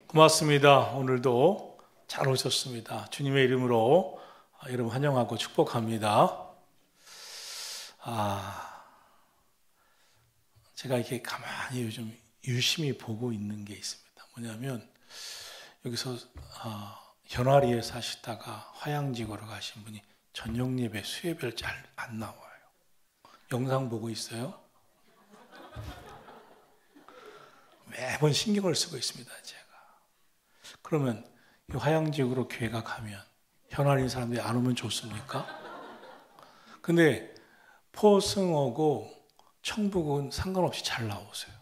고맙습니다. 오늘도 잘 오셨습니다. 주님의 이름으로 여러분 환영하고 축복합니다. 제가 이렇게 가만히 요즘 유심히 보고 있는 게 있습니다. 뭐냐면 여기서 현아리에 사시다가 화양지구로 가신 분이 저녁 예배 수요별 잘 안 나와요. 영상 보고 있어요? 매번 신경을 쓰고 있습니다, 제가. 그러면 이 화양지구로 교회가 가면 현아리 사람들이 안 오면 좋습니까? 근데 포승하고 청북은 상관없이 잘 나오세요.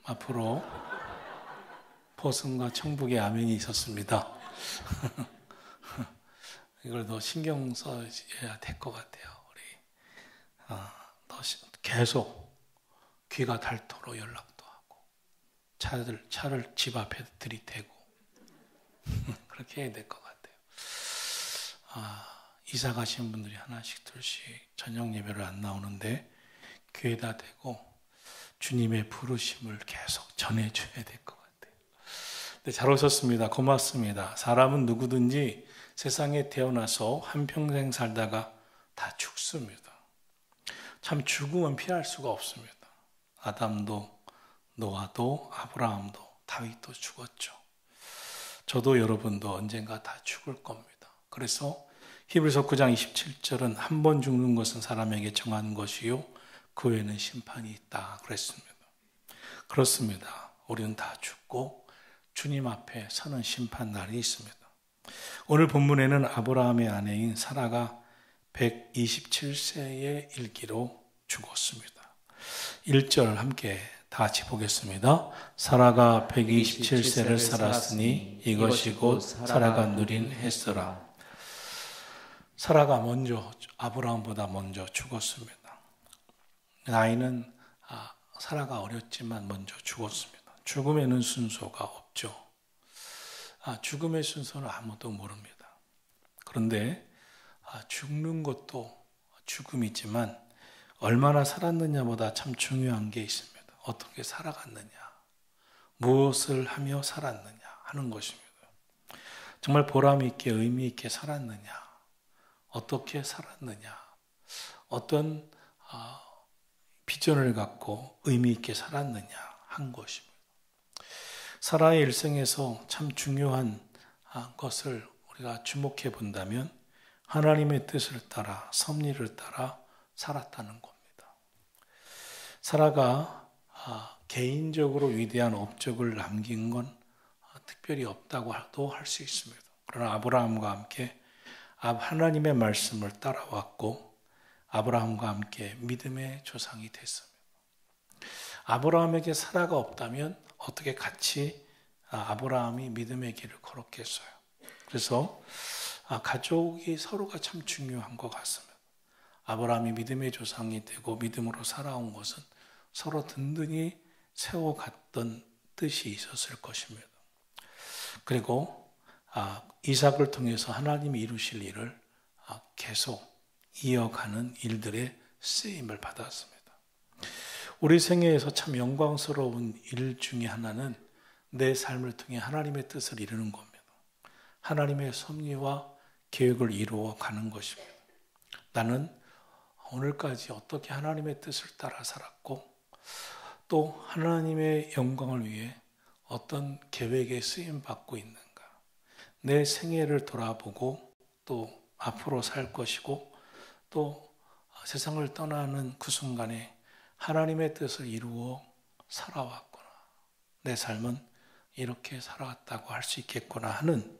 앞으로 포승과 청북의 아멘이 있었습니다. 이걸 더 신경 써야 될 것 같아요. 우리 더 계속 귀가 닳도록 연락도 하고 차를 집 앞에 들이대고 그렇게 해야 될 것 같아요. 이사 가신 분들이 하나씩 둘씩 저녁 예배를 안 나오는데 교회다 대고 주님의 부르심을 계속 전해줘야 될 것 같아요. 네, 잘 오셨습니다. 고맙습니다. 사람은 누구든지 세상에 태어나서 한평생 살다가 다 죽습니다. 참 죽음은 피할 수가 없습니다. 아담도 노아도 아브라함도 다윗도 죽었죠. 저도 여러분도 언젠가 다 죽을 겁니다. 그래서 히브리서 9장 27절은 한 번 죽는 것은 사람에게 정한 것이요 그 외에는 심판이 있다 그랬습니다. 그렇습니다. 우리는 다 죽고 주님 앞에 서는 심판 날이 있습니다. 오늘 본문에는 아브라함의 아내인 사라가 127세의 일기로 죽었습니다. 1절 함께 다 같이 보겠습니다. 사라가 127세를 살았으니 이것이 곧 사라가 누린 햇서라. 사라가 먼저 아브라함보다 먼저 죽었습니다. 나이는 사라가 어렸지만 먼저 죽었습니다. 죽음에는 순서가 없죠. 죽음의 순서는 아무도 모릅니다. 그런데 죽는 것도 죽음이지만 얼마나 살았느냐보다 참 중요한 게 있습니다. 어떻게 살아갔느냐, 무엇을 하며 살았느냐 하는 것입니다. 정말 보람 있게 의미 있게 살았느냐, 어떻게 살았느냐, 어떤 비전을 갖고 의미 있게 살았느냐 한 것입니다. 사라의 일생에서 참 중요한 것을 우리가 주목해 본다면 하나님의 뜻을 따라 섭리를 따라 살았다는 겁니다. 사라가 개인적으로 위대한 업적을 남긴 건 특별히 없다고도 할 수 있습니다. 그러나 아브라함과 함께 하나님의 말씀을 따라왔고 아브라함과 함께 믿음의 조상이 됐습니다. 아브라함에게 사라가 없다면 어떻게 같이 아브라함이 믿음의 길을 걸었겠어요. 그래서 가족이 서로가 참 중요한 것 같습니다. 아브라함이 믿음의 조상이 되고 믿음으로 살아온 것은 서로 든든히 세워갔던 뜻이 있었을 것입니다. 그리고 이삭을 통해서 하나님이 이루실 일을 계속 이어가는 일들의 쓰임을 받았습니다. 우리 생애에서 참 영광스러운 일 중에 하나는 내 삶을 통해 하나님의 뜻을 이루는 겁니다. 하나님의 섭리와 계획을 이루어 가는 것입니다. 나는 오늘까지 어떻게 하나님의 뜻을 따라 살았고 또 하나님의 영광을 위해 어떤 계획에 쓰임받고 있는가, 내 생애를 돌아보고 또 앞으로 살 것이고 또 세상을 떠나는 그 순간에 하나님의 뜻을 이루어 살아왔구나, 내 삶은 이렇게 살아왔다고 할 수 있겠구나 하는,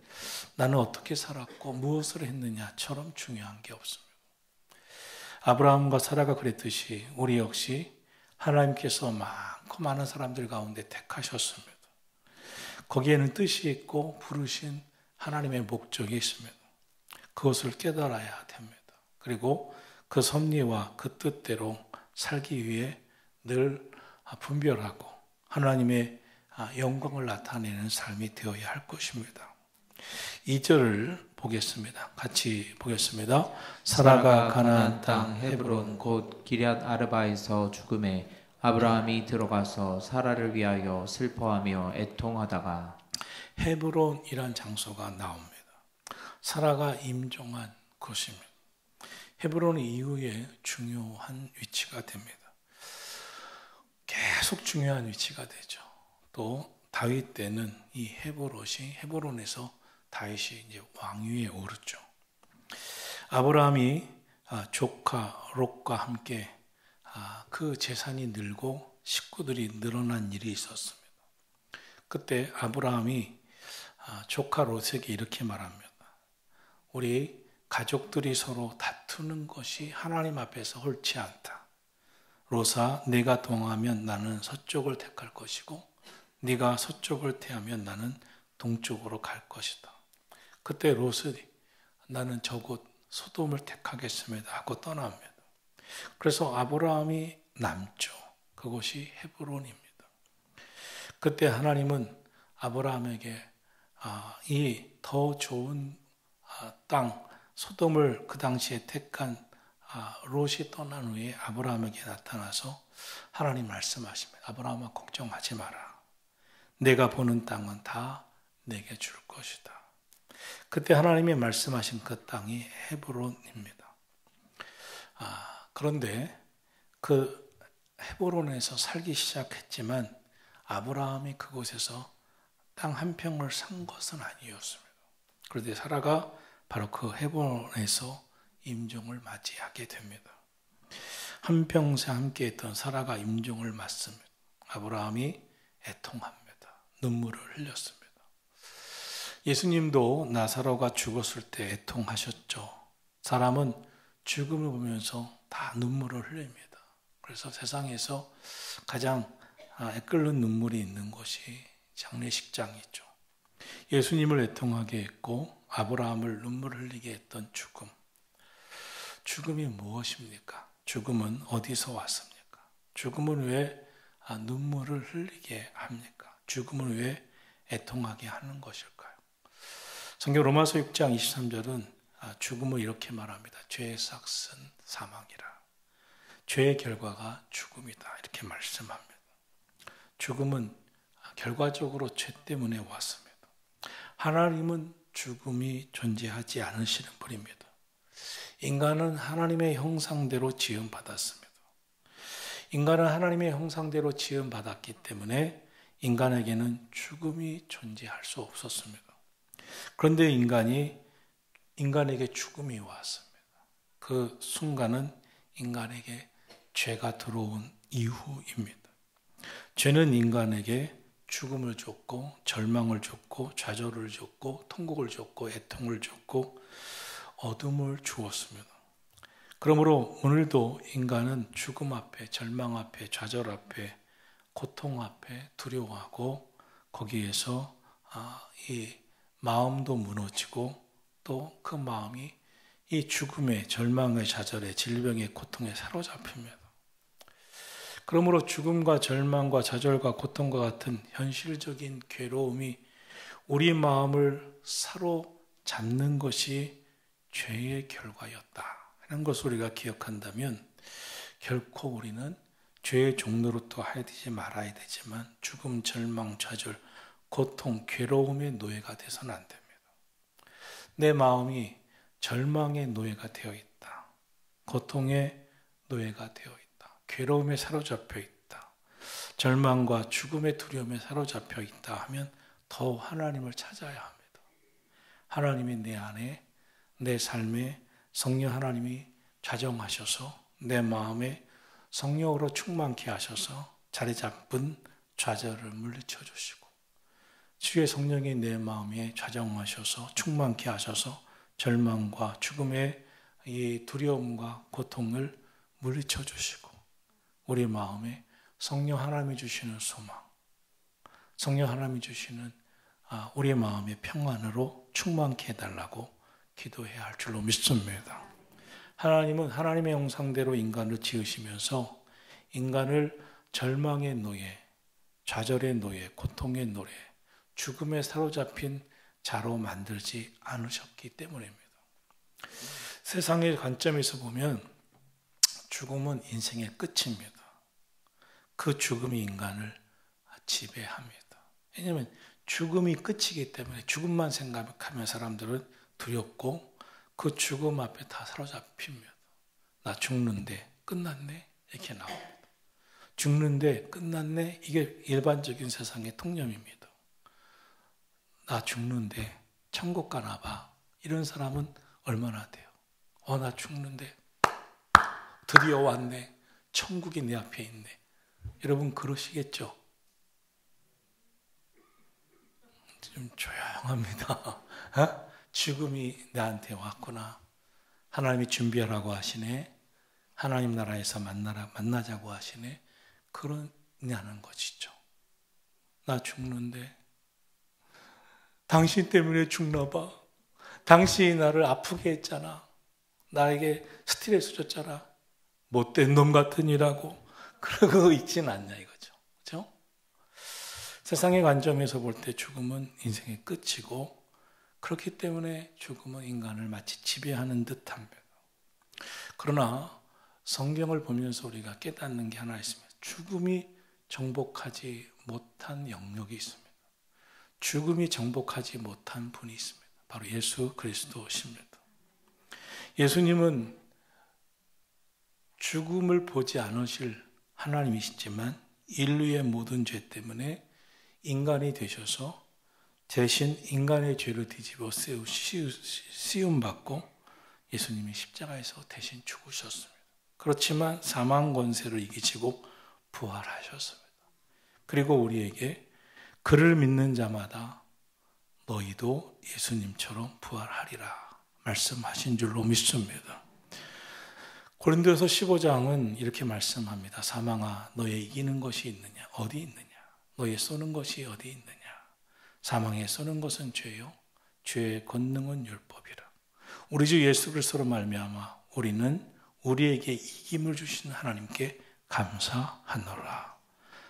나는 어떻게 살았고 무엇을 했느냐처럼 중요한 게 없습니다. 아브라함과 사라가 그랬듯이 우리 역시 하나님께서 많고 많은 사람들 가운데 택하셨습니다. 거기에는 뜻이 있고 부르신 하나님의 목적이 있습니다. 그것을 깨달아야 됩니다. 그리고 그 섭리와 그 뜻대로 살기 위해 늘 분별하고 하나님의 영광을 나타내는 삶이 되어야 할 것입니다. 2절을 보겠습니다. 같이 보겠습니다. 사라가 가나안 땅 헤브론 곧 기럇 아르바에서 죽음에 아브라함이 들어가서 사라를 위하여 슬퍼하며 애통하다가 헤브론이란 장소가 나옵니다. 사라가 임종한 곳입니다. 헤브론 이후에 중요한 위치가 됩니다. 계속 중요한 위치가 되죠. 또 다윗 때는 이 헤브론에서 다윗이 이제 왕위에 오르죠. 아브라함이 조카 롯과 함께 그 재산이 늘고 식구들이 늘어난 일이 있었습니다. 그때 아브라함이 조카 롯에게 이렇게 말합니다. 우리 가족들이 서로 다투는 것이 하나님 앞에서 옳지 않다. 롯아, 네가 동하면 나는 서쪽을 택할 것이고 네가 서쪽을 택하면 나는 동쪽으로 갈 것이다. 그때 롯이 나는 저곳 소돔을 택하겠습니다 하고 떠납니다. 그래서 아브라함이 남죠. 그곳이 헤브론입니다. 그때 하나님은 아브라함에게 이 더 좋은 땅 소돔을 그 당시에 택한 롯이 떠난 후에 아브라함에게 나타나서 하나님 말씀하십니다. 아브라함아, 걱정하지 마라. 내가 보는 땅은 다 내게 줄 것이다. 그때 하나님이 말씀하신 그 땅이 헤브론입니다. 그런데 그 헤브론에서 살기 시작했지만 아브라함이 그곳에서 땅 한 평을 산 것은 아니었습니다. 그런데 사라가 바로 그 헤브론에서 임종을 맞이하게 됩니다. 한평생 함께했던 사라가 임종을 맞습니다. 아브라함이 애통합니다. 눈물을 흘렸습니다. 예수님도 나사로가 죽었을 때 애통하셨죠. 사람은 죽음을 보면서 다 눈물을 흘립니다. 그래서 세상에서 가장 애끓는 눈물이 있는 것이 장례식장이죠. 예수님을 애통하게 했고 아브라함을 눈물을 흘리게 했던 죽음. 죽음이 무엇입니까? 죽음은 어디서 왔습니까? 죽음은 왜 눈물을 흘리게 합니까? 죽음은 왜 애통하게 하는 것일까요? 성경 로마서 6장 23절은 죽음을 이렇게 말합니다. 죄의 삭은 사망이라. 죄의 결과가 죽음이다. 이렇게 말씀합니다. 죽음은 결과적으로 죄 때문에 왔습니다. 하나님은 죽음이 존재하지 않으시는 분입니다. 인간은 하나님의 형상대로 지음받았습니다. 인간은 하나님의 형상대로 지음받았기 때문에 인간에게는 죽음이 존재할 수 없었습니다. 그런데 인간에게 죽음이 왔습니다. 그 순간은 인간에게 죄가 들어온 이후입니다. 죄는 인간에게 죽음을 줬고 절망을 줬고 좌절을 줬고 통곡을 줬고 애통을 줬고 어둠을 주었습니다. 그러므로 오늘도 인간은 죽음 앞에 절망 앞에 좌절 앞에 고통 앞에 두려워하고 거기에서 이 마음도 무너지고 또 그 마음이 이 죽음의 절망의 좌절의 질병의 고통에 사로잡힙니다. 그러므로 죽음과 절망과 좌절과 고통과 같은 현실적인 괴로움이 우리 마음을 사로잡는 것이 죄의 결과였다 하는 것을 우리가 기억한다면 결코 우리는 죄의 종로로 또 해야 되지 말아야 되지만 죽음, 절망, 좌절, 고통, 괴로움의 노예가 돼서는 안 됩니다. 내 마음이 절망의 노예가 되어 있다. 고통의 노예가 되어 있다. 괴로움에 사로잡혀 있다. 절망과 죽음의 두려움에 사로잡혀 있다 하면 더 하나님을 찾아야 합니다. 하나님이 내 안에 내 삶에 성령 하나님이 좌정하셔서 내 마음에 성령으로 충만케 하셔서 자리 잡은 좌절을 물리쳐 주시고 주의 성령이 내 마음에 좌정하셔서 충만케 하셔서 절망과 죽음의 이 두려움과 고통을 물리쳐 주시고 우리 마음에 성령 하나님이 주시는 소망, 성령 하나님이 주시는 우리 마음의 평안으로 충만케 해달라고 기도해야 할 줄로 믿습니다. 하나님은 하나님의 형상대로 인간을 지으시면서 인간을 절망의 노예, 좌절의 노예, 고통의 노예, 죽음에 사로잡힌 자로 만들지 않으셨기 때문입니다. 세상의 관점에서 보면 죽음은 인생의 끝입니다. 그 죽음이 인간을 지배합니다. 왜냐하면 죽음이 끝이기 때문에 죽음만 생각하면 사람들은 두렵고 그 죽음 앞에 다 사로잡힙니다. 나 죽는데 끝났네 이렇게 나옵니다. 죽는데 끝났네 이게 일반적인 세상의 통념입니다. 나 죽는데 천국 가나 봐. 이런 사람은 얼마나 돼요? 나 죽는데 드디어 왔네. 천국이 내 앞에 있네. 여러분 그러시겠죠? 좀 조용합니다. 죽음이 나한테 왔구나. 하나님이 준비하라고 하시네. 하나님 나라에서 만나자고 하시네. 그러냐는 것이죠. 나 죽는데 당신 때문에 죽나 봐. 당신이 나를 아프게 했잖아. 나에게 스트레스 줬잖아. 못된 놈 같으니라고. 그러고 있지는 않냐 이거죠. 그렇죠? 세상의 관점에서 볼 때 죽음은 인생의 끝이고 그렇기 때문에 죽음은 인간을 마치 지배하는 듯합니다. 그러나 성경을 보면서 우리가 깨닫는 게 하나 있습니다. 죽음이 정복하지 못한 영역이 있습니다. 죽음이 정복하지 못한 분이 있습니다. 바로 예수 그리스도십니다. 예수님은 죽음을 보지 않으실 하나님이시지만 인류의 모든 죄 때문에 인간이 되셔서 대신 인간의 죄를 뒤집어 씌움받고 예수님이 십자가에서 대신 죽으셨습니다. 그렇지만 사망 권세를 이기시고 부활하셨습니다. 그리고 우리에게 그를 믿는 자마다 너희도 예수님처럼 부활하리라 말씀하신 줄로 믿습니다. 고린도서 15장은 이렇게 말씀합니다. 사망아 너의 이기는 것이 있느냐? 어디 있느냐? 너의 쏘는 것이 어디 있느냐? 사망에 쏘는 것은 죄요. 죄의 권능은 율법이라. 우리 주 예수 그리스도로 말미암아 우리는 우리에게 이김을 주신 하나님께 감사하노라.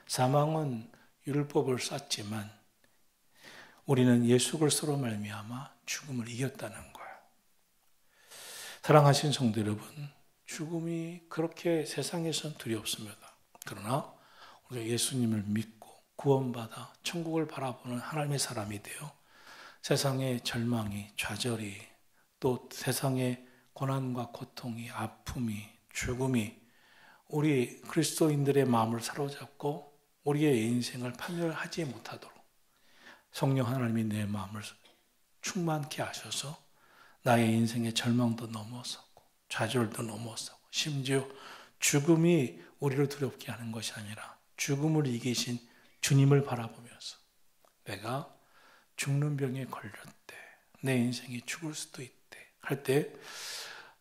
사망은 율법을 쌓지만 우리는 예수 그리스도로 말미암아 죽음을 이겼다는 거예요. 사랑하신 성도 여러분, 죽음이 그렇게 세상에선 두렵습니다. 그러나 우리가 예수님을 믿고 구원받아 천국을 바라보는 하나님의 사람이 되어 세상의 절망이, 좌절이, 또 세상의 고난과 고통이, 아픔이, 죽음이 우리 그리스도인들의 마음을 사로잡고 우리의 인생을 파멸하지 못하도록 성령 하나님이 내 마음을 충만케 하셔서 나의 인생의 절망도 넘어서고 좌절도 넘어서고 심지어 죽음이 우리를 두렵게 하는 것이 아니라 죽음을 이기신 주님을 바라보면서 내가 죽는 병에 걸렸대. 내 인생이 죽을 수도 있대. 할 때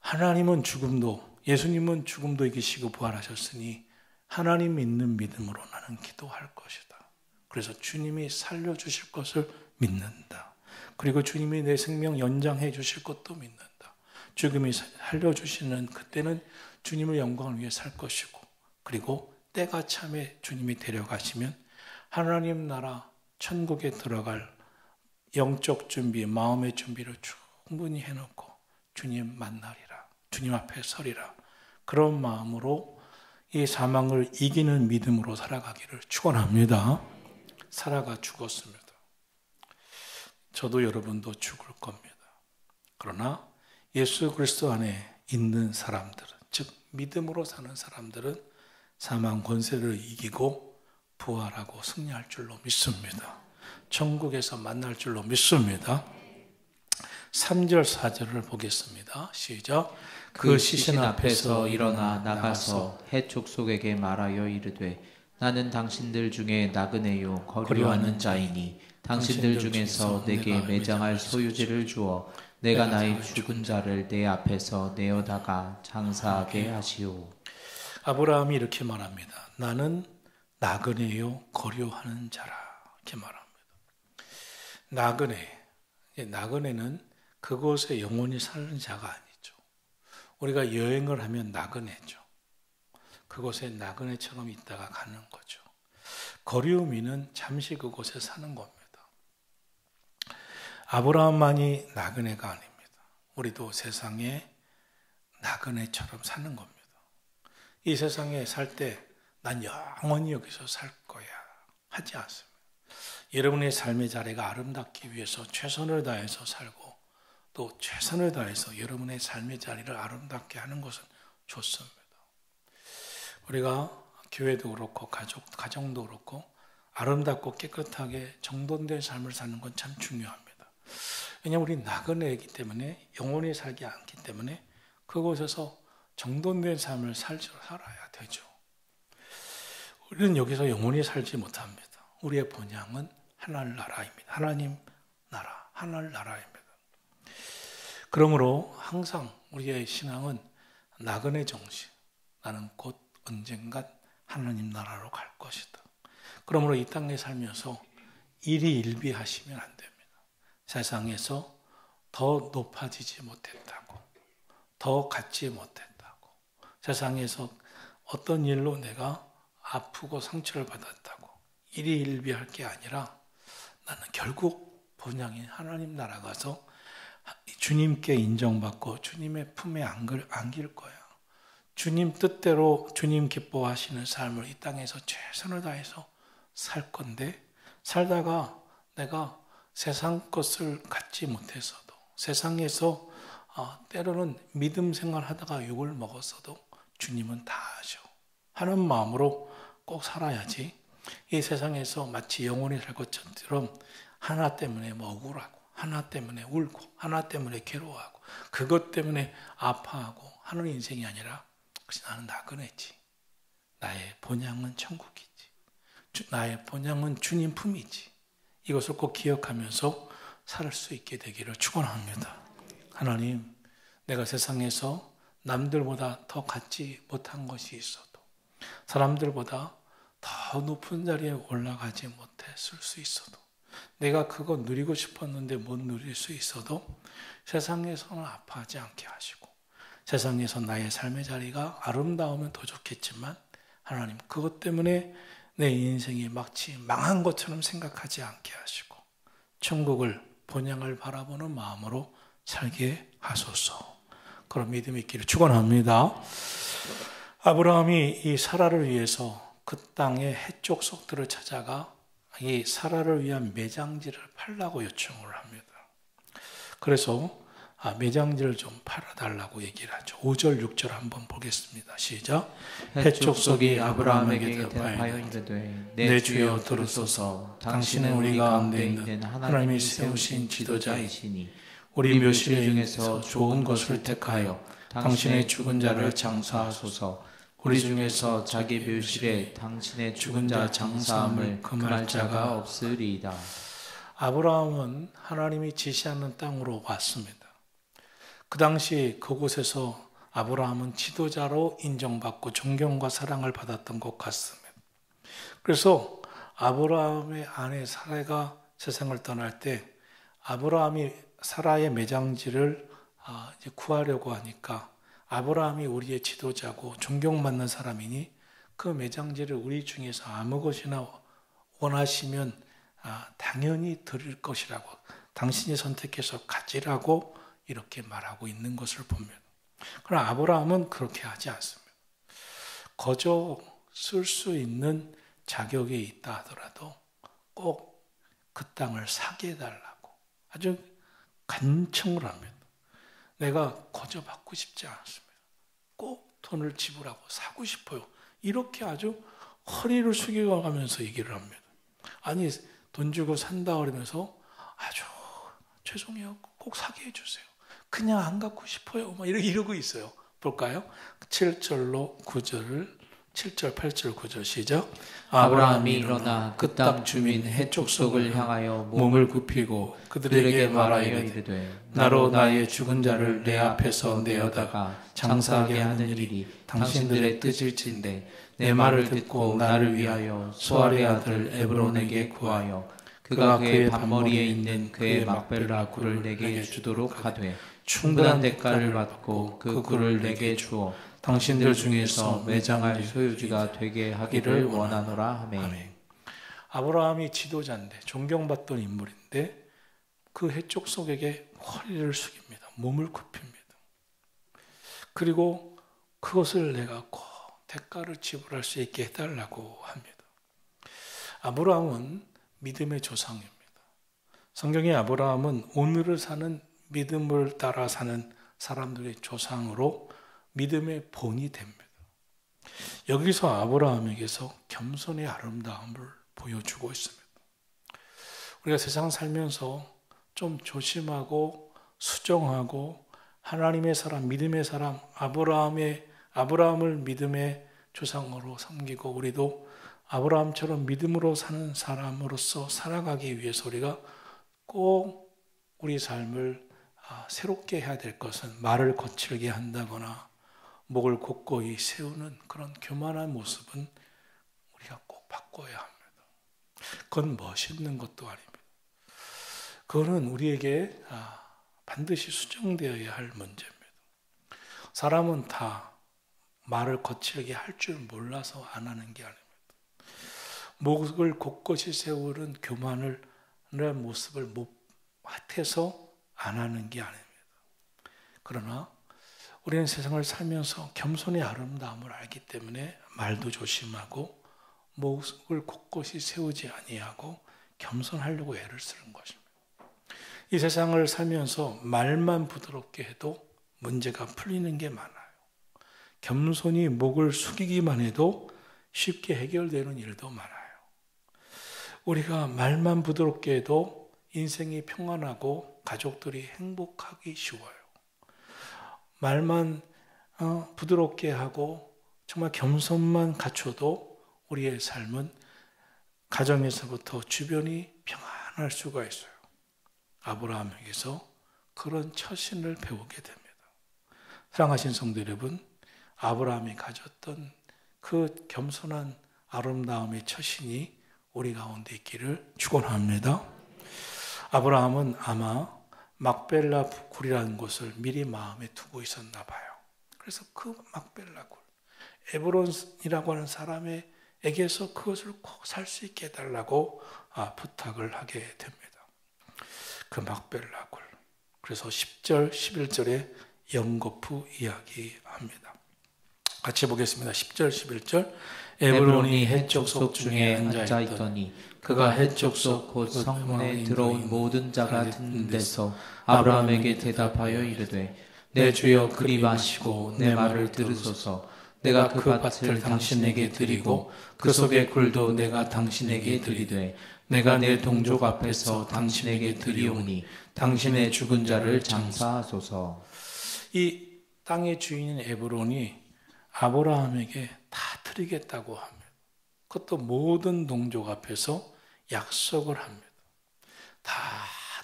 하나님은 죽음도 예수님은 죽음도 이기시고 부활하셨으니 하나님 믿는 믿음으로 나는 기도할 것이다. 그래서 주님이 살려주실 것을 믿는다. 그리고 주님이 내 생명 연장해 주실 것도 믿는다. 죽음이 살려주시는 그때는 주님의 영광을 위해 살 것이고 그리고 때가 참에 주님이 데려가시면 하나님 나라 천국에 들어갈 영적 준비, 마음의 준비를 충분히 해놓고 주님 만나리라. 주님 앞에 서리라. 그런 마음으로 이 사망을 이기는 믿음으로 살아가기를 축원합니다. 살아가 죽었습니다. 저도 여러분도 죽을 겁니다. 그러나 예수 그리스도 안에 있는 사람들은, 즉 믿음으로 사는 사람들은 사망 권세를 이기고 부활하고 승리할 줄로 믿습니다. 천국에서 만날 줄로 믿습니다. 3절 4절을 보겠습니다. 시작. 그 시신 앞에서 일어나 나가서 해족속에게 말하여 이르되 나는 당신들 중에 나그네요 거류하는 자이니 당신들 중에서 내게 매장할 소유지를 주어 내가 나의 죽은 자를 내 앞에서 내어다가 장사하게 하시오. 아브라함이 이렇게 말합니다. 나는 나그네요 거류하는 자라 이렇게 말합니다. 나그네는 그곳에 영원히 사는 자가 아니죠. 우리가 여행을 하면 나그네죠. 그곳에 나그네처럼 있다가 가는 거죠. 거류민은 잠시 그곳에 사는 겁니다. 아브라함만이 나그네가 아닙니다. 우리도 세상에 나그네처럼 사는 겁니다. 이 세상에 살 때 난 영원히 여기서 살 거야 하지 않습니다. 여러분의 삶의 자리가 아름답기 위해서 최선을 다해서 살고 또 최선을 다해서 여러분의 삶의 자리를 아름답게 하는 것은 좋습니다. 우리가 교회도 그렇고 가정도 그렇고 아름답고 깨끗하게 정돈된 삶을 사는 건 참 중요합니다. 왜냐하면 우리 나그네이기 때문에 영원히 살지 않기 때문에 그곳에서 정돈된 삶을 살아야 되죠. 우리는 여기서 영원히 살지 못합니다. 우리의 본향은 하나님 나라입니다. 하나님 나라, 하나님 나라입니다. 그러므로 항상 우리의 신앙은 나그네 정신, 나는 곧 언젠간 하나님 나라로 갈 것이다. 그러므로 이 땅에 살면서 일희일비하시면 안 됩니다. 세상에서 더 높아지지 못했다고, 더 갖지 못했다고, 세상에서 어떤 일로 내가 아프고 상처를 받았다고 일희일비할 게 아니라 나는 결국 본향인 하나님 나라 가서 주님께 인정받고 주님의 품에 안길 거야. 주님 뜻대로 주님 기뻐하시는 삶을 이 땅에서 최선을 다해서 살 건데, 살다가 내가 세상 것을 갖지 못해서도, 세상에서 때로는 믿음 생활하다가 욕을 먹었어도 주님은 다 아셔 하는 마음으로 꼭 살아야지 이 세상에서 마치 영원히 살 것처럼 하나 때문에 억울하고 하나 때문에 울고 하나 때문에 괴로워하고 그것 때문에 아파하고 하는 인생이 아니라, 그것이 나는 나그네지, 나의 본향은 천국이지, 나의 본향은 주님 품이지, 이것을 꼭 기억하면서 살 수 있게 되기를 축원합니다. 하나님, 내가 세상에서 남들보다 더 갖지 못한 것이 있어도, 사람들보다 더 높은 자리에 올라가지 못했을 수 있어도, 내가 그거 누리고 싶었는데 못 누릴 수 있어도 세상에서는 아파하지 않게 하시고, 세상에서 나의 삶의 자리가 아름다우면 더 좋겠지만 하나님, 그것 때문에 내 인생이 마치 망한 것처럼 생각하지 않게 하시고 천국을, 본향을 바라보는 마음으로 살게 하소서. 그런 믿음이 있기를 축원합니다. 아브라함이 이 사라를 위해서 그 땅의 해쪽 속들을 찾아가 이 사라를 위한 매장지를 팔라고 요청을 합니다. 그래서 매장지를 좀 팔아달라고 얘기를 하죠. 5절, 6절 한번 보겠습니다. 시작. 해족속이 아브라함에게 대답하여 이르되 내 주여 들으소서. 당신은 우리 가운데 있는 하나님이 세우신 지도자이시니 우리 묘실 중에서 좋은 것을 택하여 당신의 죽은 자를 장사하소서. 우리 중에서 자기 묘실에 당신의 죽은 자 장사함을 금할 자가 없으리이다. 아브라함은 하나님이 지시하는 땅으로 왔습니다. 그 당시 그곳에서 아브라함은 지도자로 인정받고 존경과 사랑을 받았던 것 같습니다. 그래서 아브라함의 아내 사라가 세상을 떠날 때 아브라함이 사라의 매장지를 이제 구하려고 하니까, 아브라함이 우리의 지도자고 존경받는 사람이니 그 매장지를 우리 중에서 아무 것이나 원하시면 당연히 드릴 것이라고, 당신이 선택해서 가지라고 이렇게 말하고 있는 것을 보면, 그러나 아브라함은 그렇게 하지 않습니다. 거저 쓸 수 있는 자격이 있다 하더라도 꼭 그 땅을 사게 해달라고 아주 간청을 합니다. 내가 거저 받고 싶지 않습니다. 꼭 돈을 지불하고 사고 싶어요. 이렇게 아주 허리를 숙여가면서 얘기를 합니다. 아니, 돈 주고 산다 그러면서 아주 죄송해요, 꼭 사게 해주세요. 그냥 안 갖고 싶어요. 이러고 있어요. 볼까요? 7절로 9절을 7절, 8절, 9절 시작. 아브라함이 일어나 그 땅 주민 해족속을 향하여 몸을 굽히고 그들에게 말하여 이르되 나로 나의 죽은 자를 내 앞에서 내어다가 장사하게 하는 일이 당신들의 뜻일진데 내 말을 듣고 나를 위하여 소알의 아들 에브론에게 구하여 그가 그의 반머리에 있는 그의 막벨라 굴을 내게 주도록 하되 충분한 대가를 받고 그 굴을 내게 주어 당신들 중에서 매장할 소유지가 되게 하기를 원하노라 하매. 아멘. 아브라함이 지도자인데 존경받던 인물인데 그 해족속에게 허리를 숙입니다. 몸을 굽힙니다. 그리고 그것을 내가 꼭 대가를 지불할 수 있게 해달라고 합니다. 아브라함은 믿음의 조상입니다. 성경의 아브라함은 오늘을 사는 믿음을 따라 사는 사람들의 조상으로 믿음의 본이 됩니다. 여기서 아브라함에게서 겸손의 아름다움을 보여주고 있습니다. 우리가 세상 살면서 좀 조심하고 수정하고 하나님의 사람, 믿음의 사람, 아브라함을 믿음의 조상으로 섬기고 우리도 아브라함처럼 믿음으로 사는 사람으로서 살아가기 위해서 우리가 꼭 우리 삶을 새롭게 해야 될 것은 말을 거칠게 한다거나 목을 곧고이 세우는 그런 교만한 모습은 우리가 꼭 바꿔야 합니다. 그건 멋있는 것도 아닙니다. 그거는 우리에게 반드시 수정되어야 할 문제입니다. 사람은 다 말을 거칠게 할 줄 몰라서 안 하는 게 아닙니다. 목을 곧것이 세우는 교만을 모습을 못해서 안 하는 게 아닙니다. 그러나 우리는 세상을 살면서 겸손의 아름다움을 알기 때문에 말도 조심하고 목을 곧것이 세우지 아니하고 겸손하려고 애를 쓰는 것입니다. 이 세상을 살면서 말만 부드럽게 해도 문제가 풀리는 게 많아요. 겸손히 목을 숙이기만 해도 쉽게 해결되는 일도 많아요. 우리가 말만 부드럽게 해도 인생이 평안하고 가족들이 행복하기 쉬워요. 말만 부드럽게 하고 정말 겸손만 갖춰도 우리의 삶은 가정에서부터 주변이 평안할 수가 있어요. 아브라함에게서 그런 처신을 배우게 됩니다. 사랑하신 성도 여러분, 아브라함이 가졌던 그 겸손한 아름다움의 처신이 우리 가운데 있기를 축원합니다. 아브라함은 아마 막벨라 굴이라는 곳을 미리 마음에 두고 있었나 봐요. 그래서 그 막벨라 굴, 에브론이라고 하는 사람에게서 그것을 꼭 살 수 있게 해달라고 부탁을 하게 됩니다. 그 막벨라 굴. 그래서 10절, 11절에 연거푸 이야기합니다. 같이 보겠습니다. 10절, 11절. 에브론이 해쪽 속 중에 앉아있더니 그가 해쪽 속 곧 성문에 들어온 모든 자가 듣는 데서 아브라함에게 대답하여 이르되 내 주여 그리 마시고 내 말을 들으소서. 내가 그 밭을 당신에게 드리고 그 속의 굴도 내가 당신에게 드리되 내가 내 동족 앞에서 당신에게 드리오니 당신의 죽은 자를 장사하소서. 이 땅의 주인인 에브론이 아브라함에게 다 드리겠다고 합니다. 그것도 모든 동족 앞에서 약속을 합니다. 다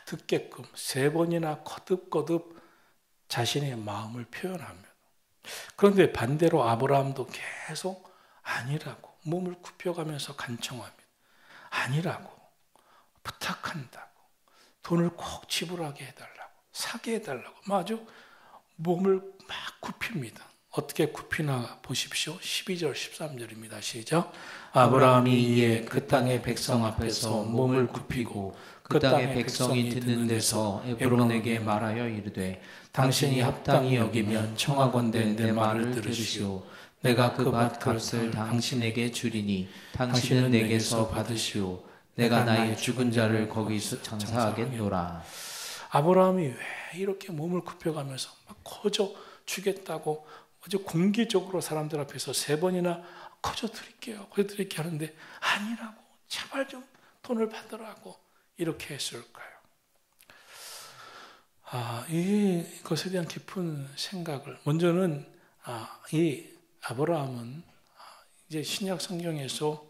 듣게끔 3번이나 거듭거듭 자신의 마음을 표현합니다. 그런데 반대로 아브라함도 계속 아니라고 몸을 굽혀가면서 간청합니다. 아니라고, 부탁한다고, 돈을 꼭 지불하게 해달라고, 사게 해달라고 아주 몸을 막 굽힙니다. 어떻게 굽히나 보십시오. 12절 13절입니다. 시작. 아브라함이 이에 그 땅의 백성 앞에서 몸을 굽히고 그 땅의 백성이 듣는 데서 에브론에게 말하여 이르되 당신이 합당히 여기면 청하건대 내 말을 들으시오. 내가 그 밭값을 당신에게 주리니 당신은 내게서 받으시오. 내가 나의 죽은 자를 거기서 장사하겠노라. 아브라함이 왜 이렇게 몸을 굽혀가면서 막 거저 주겠다고 아주 공개적으로 사람들 앞에서 3번이나 거저 드릴게요, 거저 드릴게요 하는데 아니라고, 제발 좀 돈을 받으라고 이렇게 했을까요? 이것에 대한 깊은 생각을 먼저는 이 아브라함은 이제 신약 성경에서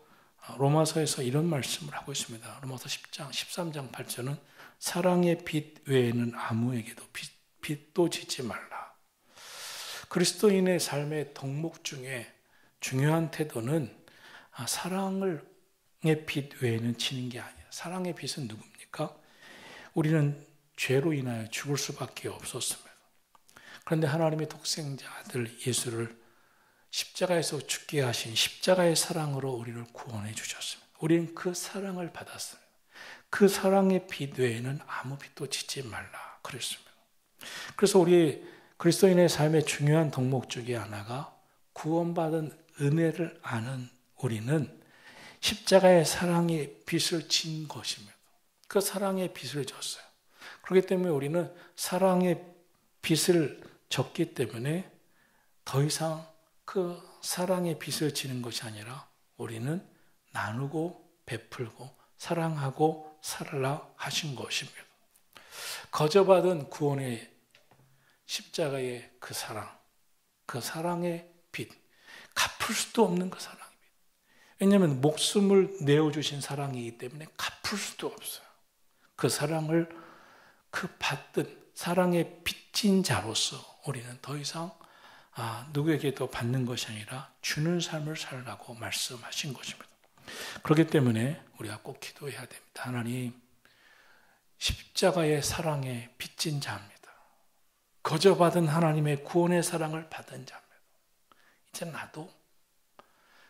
로마서에서 이런 말씀을 하고 있습니다. 로마서 10장 13장 8절은 사랑의 빚 외에는 아무에게도 빚도 짓지 말라. 그리스도인의 삶의 덕목 중에 중요한 태도는 사랑의 빚 외에는 지는 게 아니에요. 사랑의 빚은 누굽니까? 우리는 죄로 인하여 죽을 수밖에 없었습니다. 그런데 하나님의 독생자 아들 예수를 십자가에서 죽게 하신 십자가의 사랑으로 우리를 구원해 주셨습니다. 우리는 그 사랑을 받았습니다. 그 사랑의 빚 외에는 아무 빚도 짓지 말라 그랬습니다. 그래서 우리 그리스도인의 삶의 중요한 덕목 중에 하나가 구원받은 은혜를 아는 우리는 십자가의 사랑의 빚을 진 것입니다. 그 사랑의 빚을 졌어요. 그렇기 때문에 우리는 사랑의 빚을 졌기 때문에 더 이상 그 사랑의 빚을 지는 것이 아니라 우리는 나누고 베풀고 사랑하고 살아라 하신 것입니다. 거저받은 구원의 십자가의 그 사랑, 그 사랑의 빚, 갚을 수도 없는 그 사랑의 빚. 왜냐하면 목숨을 내어주신 사랑이기 때문에 갚을 수도 없어요. 그 사랑을 그 받든 사랑의 빚진 자로서 우리는 더 이상 누구에게도 받는 것이 아니라 주는 삶을 살라고 말씀하신 것입니다. 그렇기 때문에 우리가 꼭 기도해야 됩니다. 하나님, 십자가의 사랑에 빚진 자입니다. 거저받은 하나님의 구원의 사랑을 받은 자입니다. 이제 나도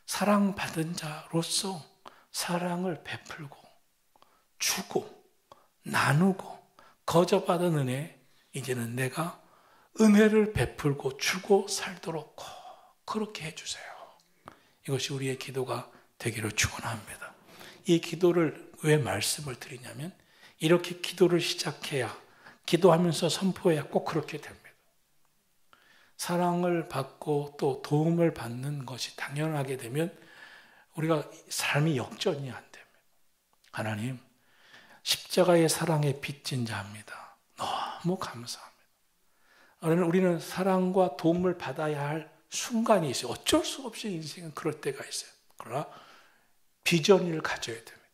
사랑받은 자로서 사랑을 베풀고 주고 나누고 거저받은 은혜, 이제는 내가 은혜를 베풀고 주고 살도록 꼭 그렇게 해주세요. 이것이 우리의 기도가 되기를 축원합니다. 이 기도를 왜 말씀을 드리냐면 이렇게 기도를 시작해야, 기도하면서 선포해야 꼭 그렇게 됩니다. 사랑을 받고 또 도움을 받는 것이 당연하게 되면 우리가 삶이 역전이 안 됩니다. 하나님, 십자가의 사랑에 빚진 자입니다. 너무 감사합니다. 우리는 사랑과 도움을 받아야 할 순간이 있어요. 어쩔 수 없이 인생은 그럴 때가 있어요. 그러나 비전을 가져야 됩니다.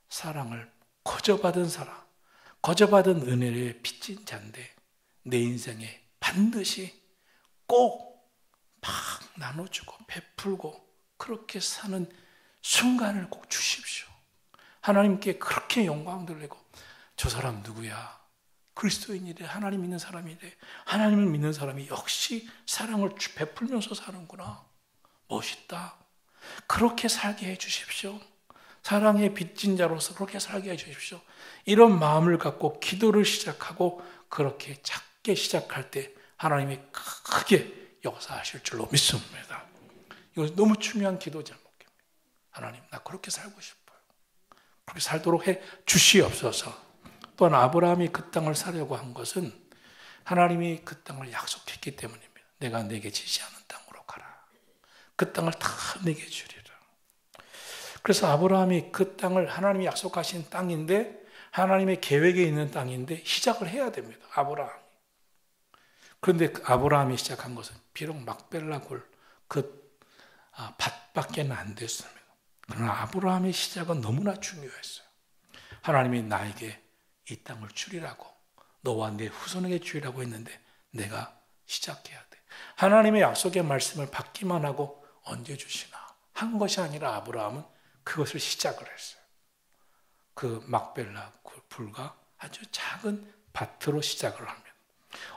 사랑을 거저받은 사랑, 거저받은 은혜를 빚진 자인데 내 인생에 반드시 꼭 막 나눠주고 베풀고 그렇게 사는 순간을 꼭 주십시오. 하나님께 그렇게 영광 돌리고 저 사람 누구야? 그리스도인이래, 하나님 믿는 사람이래, 하나님을 믿는 사람이 역시 사랑을 베풀면서 사는구나, 멋있다. 그렇게 살게 해주십시오. 사랑의 빚진 자로서 그렇게 살게 해주십시오. 이런 마음을 갖고 기도를 시작하고 그렇게 작게 시작할 때 하나님이 크게 역사하실 줄로 믿습니다. 이것은 너무 중요한 기도 제목입니다. 하나님, 나 그렇게 살고 싶어요. 그렇게 살도록 해 주시옵소서. 또한 아브라함이 그 땅을 사려고 한 것은 하나님이 그 땅을 약속했기 때문입니다. 내가 내게 지시하는 땅으로 가라. 그 땅을 다 내게 주리라. 그래서 아브라함이 그 땅을, 하나님이 약속하신 땅인데 하나님의 계획에 있는 땅인데 시작을 해야 됩니다. 아브라함이. 그런데 아브라함이 시작한 것은 비록 막벨라 굴 그 밭밖에는 안 됐습니다. 그러나 아브라함의 시작은 너무나 중요했어요. 하나님이 나에게 이 땅을 주리라고, 너와 내 후손에게 주리라고 했는데 내가 시작해야 돼. 하나님의 약속의 말씀을 받기만 하고 언제 주시나 한 것이 아니라 아브라함은 그것을 시작을 했어요. 그 막벨라 불과 아주 작은 밭으로 시작을 합니다.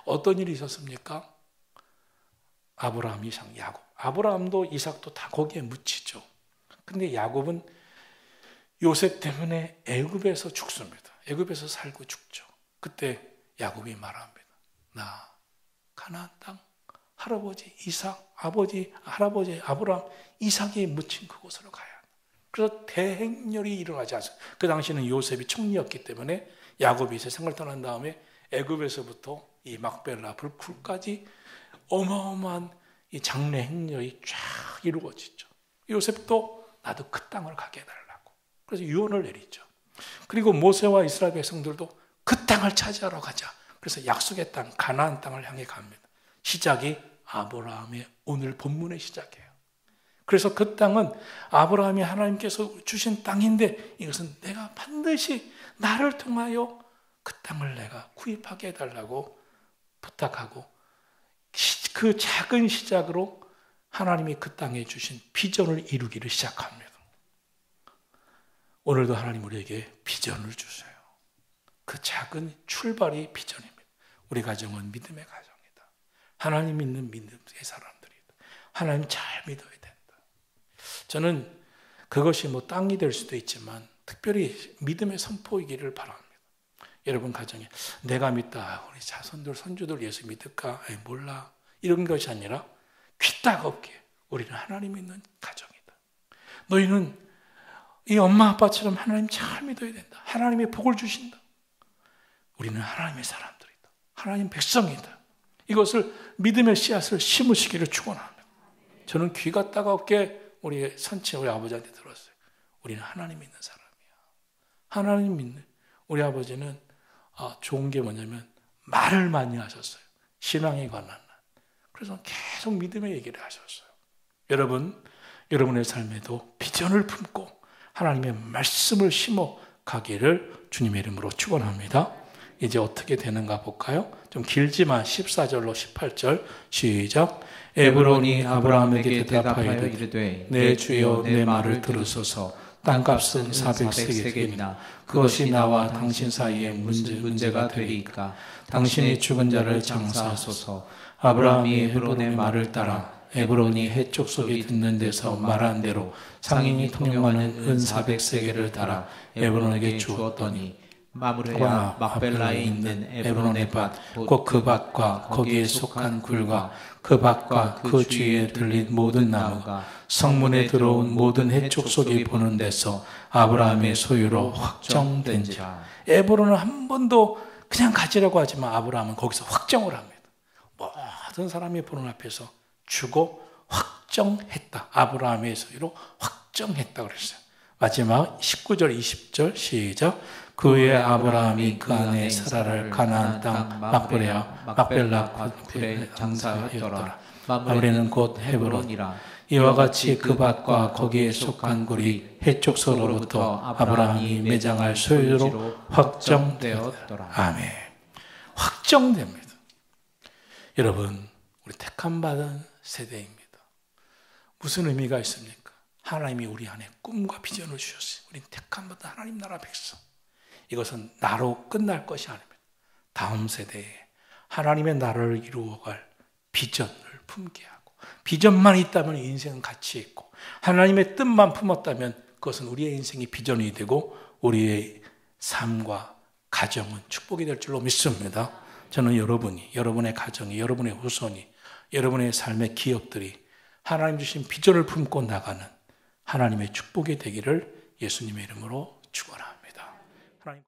어떤 일이 있었습니까? 아브라함, 이삭, 야곱. 아브라함도 이삭도 다 거기에 묻히죠. 근데 야곱은 요셉 때문에 애굽에서 죽습니다. 애굽에서 살고 죽죠. 그때 야곱이 말합니다. 나 가나안 땅, 할아버지 이삭, 아버지 할아버지 아브라함, 이삭이 묻힌 그곳으로 가야 한다. 그래서 대행렬이 일어나지 않습니다. 그 당시에는 요셉이 총리였기 때문에 야곱이 세상을 떠난 다음에 애굽에서부터 이 막벨라 불까지 어마어마한 이 장례 행렬이 쫙 이루어지죠. 요셉도 나도 그 땅을 가게 해달라고. 그래서 유언을 내리죠. 그리고 모세와 이스라엘 백성들도 그 땅을 차지하러 가자. 그래서 약속의 땅, 가나안 땅을 향해 갑니다. 시작이 아브라함의 오늘 본문의 시작이에요. 그래서 그 땅은 아브라함이 하나님께서 주신 땅인데 이것은 내가 반드시 나를 통하여 그 땅을 내가 구입하게 해달라고 부탁하고 그 작은 시작으로 하나님이 그 땅에 주신 비전을 이루기를 시작합니다. 오늘도 하나님 우리에게 비전을 주세요. 그 작은 출발이 비전입니다. 우리 가정은 믿음의 가정이다. 하나님 믿는 믿음의 사람들이다. 하나님 잘 믿어야 된다. 저는 그것이 땅이 될 수도 있지만 특별히 믿음의 선포이기를 바랍니다. 여러분 가정에 내가 믿다, 우리 자손들 선주들 예수 믿을까? 몰라. 이런 것이 아니라 귀딱 없게 우리는 하나님 있는 가정이다. 너희는 이 엄마 아빠처럼 하나님 잘 믿어야 된다. 하나님의 복을 주신다. 우리는 하나님의 사람들이다. 하나님 백성이다. 이것을 믿음의 씨앗을 심으시기를 축원합니다. 저는 귀가 따갑게 우리 선친 우리 아버지한테 들었어요. 우리는 하나님 믿는 사람이야. 하나님 믿는 우리 아버지는 좋은 게 뭐냐면 말을 많이 하셨어요. 신앙에 관한 날. 그래서 계속 믿음의 얘기를 하셨어요. 여러분, 여러분의 삶에도 비전을 품고 하나님의 말씀을 심어 가기를 주님의 이름으로 축원합니다. 이제 어떻게 되는가 볼까요? 좀 길지만 14절로 18절 시작. 에브론이 아브라함에게 대답하여 이르되 내 주여 내 말을 들으소서. 땅값은 400세겔이나 그것이 나와 당신 사이에 문제가 되리이까. 당신이 죽은 자를 장사하소서. 아브라함이 에브론의 말을 따라 에브론이 해쪽 속이 듣는 데서 말한 대로 상인이 통용하는 은 400세겔을 달아 에브론에게 주었더니 마므레와 막벨라에 있는 에브론의 밭 곧 그 밭과 거기에 속한 굴과 그 밭과 그 주위에 들린 모든 나무가 성문에 들어온 모든 해쪽 속이 보는 데서 아브라함의 소유로 확정된지라. 에브론은 한 번도 그냥 가지라고 하지만 아브라함은 거기서 확정을 합니다. 모든 사람이 보는 앞에서 주고 확정했다. 아브라함의 소유로 확정했다 그랬어요. 마지막 19절 20절 시작. 그 후에 아브라함이 그 안에 사라를 가나안 땅 막벨라 굴에 장사하였더라. 마므레는 곧 헤브론이라. 이와 같이 그 밭과 거기에 속한 굴이 해쪽 서로부터 아브라함이 매장할 소유로 확정되었더라. 아멘. 확정됩니다. 여러분, 우리 택함받은 세대입니다. 무슨 의미가 있습니까? 하나님이 우리 안에 꿈과 비전을 주셨어요. 우리는 택함받은 하나님 나라 백성. 이것은 나로 끝날 것이 아닙니다. 다음 세대에 하나님의 나라를 이루어갈 비전을 품게 하고, 비전만 있다면 인생은 가치 있고, 하나님의 뜻만 품었다면 그것은 우리의 인생이 비전이 되고 우리의 삶과 가정은 축복이 될 줄로 믿습니다. 저는 여러분이, 여러분의 가정이, 여러분의 후손이, 여러분의 삶의 기업들이 하나님 주신 비전을 품고 나가는 하나님의 축복이 되기를 예수님의 이름으로 축원합니다. 하나님